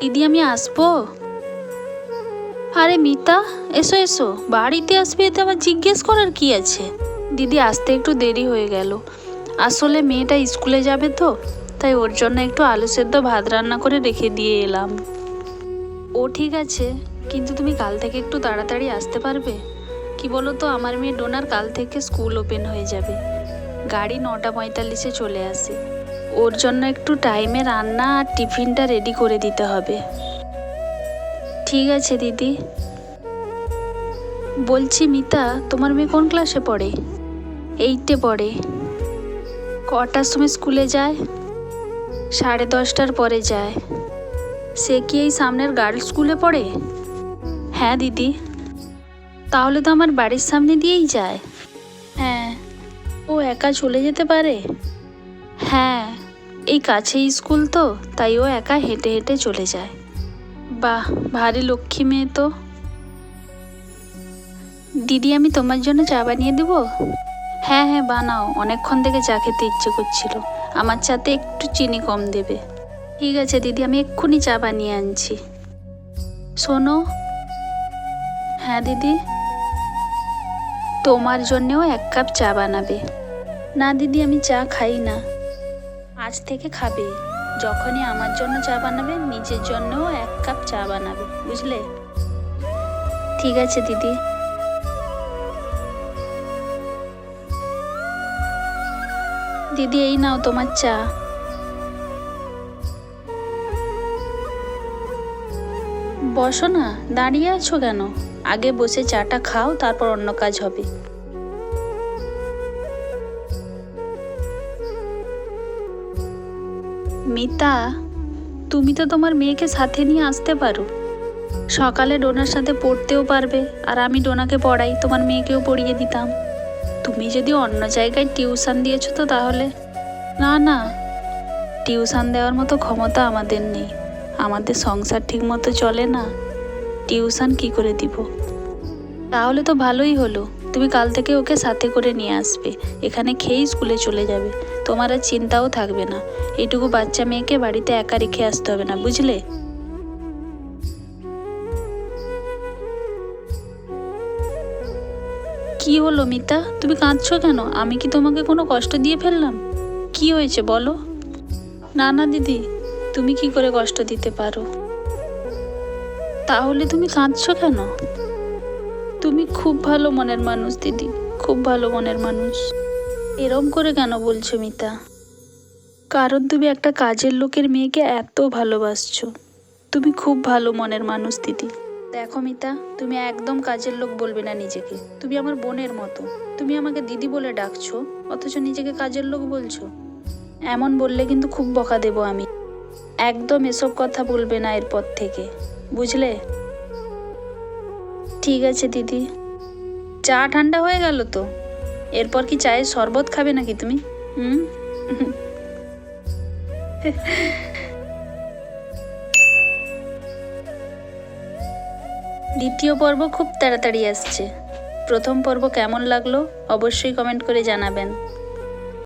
দিদি আমি আসবো। আরে মিতা, এসো এসো, বাড়িতে আসবে এতে আবার জিজ্ঞেস করার কি আছে। দিদি আসতে একটু দেরি হয়ে গেল। আসলে মেয়েটা স্কুলে যাবে তো, তাই ওর জন্য একটু আলু সেদ্ধ ভাত রান্না করে রেখে দিয়ে এলাম। ও ঠিক আছে, কিন্তু তুমি কাল থেকে একটু তাড়াতাড়ি আসতে পারবে? কি বলো তো, আমার মেয়ে ডোনার কাল থেকে স্কুল ওপেন হয়ে যাবে। গাড়ি 9:45-এ চলে আসে। ওর জন্য একটু টাইমে রান্না আর টিফিনটা রেডি করে দিতে হবে। ঠিক আছে দিদি। বলছি মিতা, তোমার মেয়ে কোন ক্লাসে পড়ে? 8-এ পড়ে। কটার সময় স্কুলে যায়? 10:30টার পরে যায়। সে কি এই সামনের গার্লস স্কুলে পড়ে? হ্যাঁ দিদি। তাহলে তো আমার বাড়ির সামনে দিয়েই যায়। হ্যাঁ। ও একা চলে যেতে পারে? হ্যাঁ, এই কাছেই স্কুল তো, তাই ও একা হেঁটে হেঁটে চলে যায়। বাহ, ভারী লক্ষ্মী মেয়ে তো। দিদি আমি তোমার জন্য চা বানিয়ে দেবো? হ্যাঁ হ্যাঁ বানাও, অনেকক্ষণ থেকে চা খেতে ইচ্ছে করছিল। আমার চাতে একটু চিনি কম দেবে। ঠিক আছে দিদি, আমি এক্ষুনি চা বানিয়ে আনছি। শোনো। হ্যাঁ দিদি। তোমার জন্যেও 1 কাপ চা বানাবে। না দিদি, আমি চা খাই না। আজ থেকে খাবে। যখনই আমার জন্য চা বানাবে, নিজের জন্যও 1 কাপ চা বানাবে, বুঝলে? ঠিক আছে দিদি। দিদি এই নাও তোমার চা। বসো না, দাঁড়িয়ে আছো কেন? আগে বসে চাটা খাও, তারপর অন্য কাজ হবে। মিতা, তুমি তো তোমার মেয়েকে সাথে নিয়ে আসতে পারো। সকালে ডোনার সাথে পড়তেও পারবে, আর আমি ডোনাকে পড়াই, তোমার মেয়েকেও পড়িয়ে দিতাম। তুমি যদি অন্য জায়গায় টিউশন দিয়েছো তো তাহলে। না না, টিউশন দেওয়ার মতো ক্ষমতা আমাদের নেই। আমাদের সংসার ঠিক মতো চলে না, টিউশন কি করে দিব? তাহলে তো ভালোই হলো, তুমি কাল থেকে ওকে সাথে করে নিয়ে আসবে। এখানে খেয়েই স্কুলে চলে যাবে। তোমার আর চিন্তাও থাকবে না। এইটুকু বাচ্চা মেয়েকে বাড়িতে একা রেখে আসতে হবে না, বুঝলে? কি হলো মিতা, তুমি কাঁদছো কেন? আমি কি তোমাকে কোনো কষ্ট দিয়ে ফেললাম? কি হয়েছে বলো? না না দিদি, তুমি কি করে কষ্ট দিতে পারো? তাহলে তুমি কাঁদছো কেন? তুমি খুব ভালো মনের মানুষ দিদি, খুব ভালো মনের মানুষ। এরম করে কেন বলছো মিতা? কারণ তুমি একটা কাজের লোকের মেয়েকে এত ভালোবাসছো। তুমি খুব ভালো মনের মানুষ দিদি। দেখো মিতা, তুমি একদম কাজের লোক বলবে না নিজেকে। তুমি আমার বোনের মতো। তুমি আমাকে দিদি বলে ডাকছো, অথচ নিজেকে কাজের লোক বলছো। এমন বললে কিন্তু খুব বকা দেবো আমি। একদম এসব কথা বলবে না এরপর থেকে, বুঝলে? ঠিক আছে দিদি। চা ঠান্ডা হয়ে গেল তো? এরপর কি চায়ের শরবত খাবে নাকি তুমি? হুম। দ্বিতীয় পর্ব খুব তাড়াতাড়ি আসছে। প্রথম পর্ব কেমন লাগলো অবশ্যই কমেন্ট করে জানাবেন।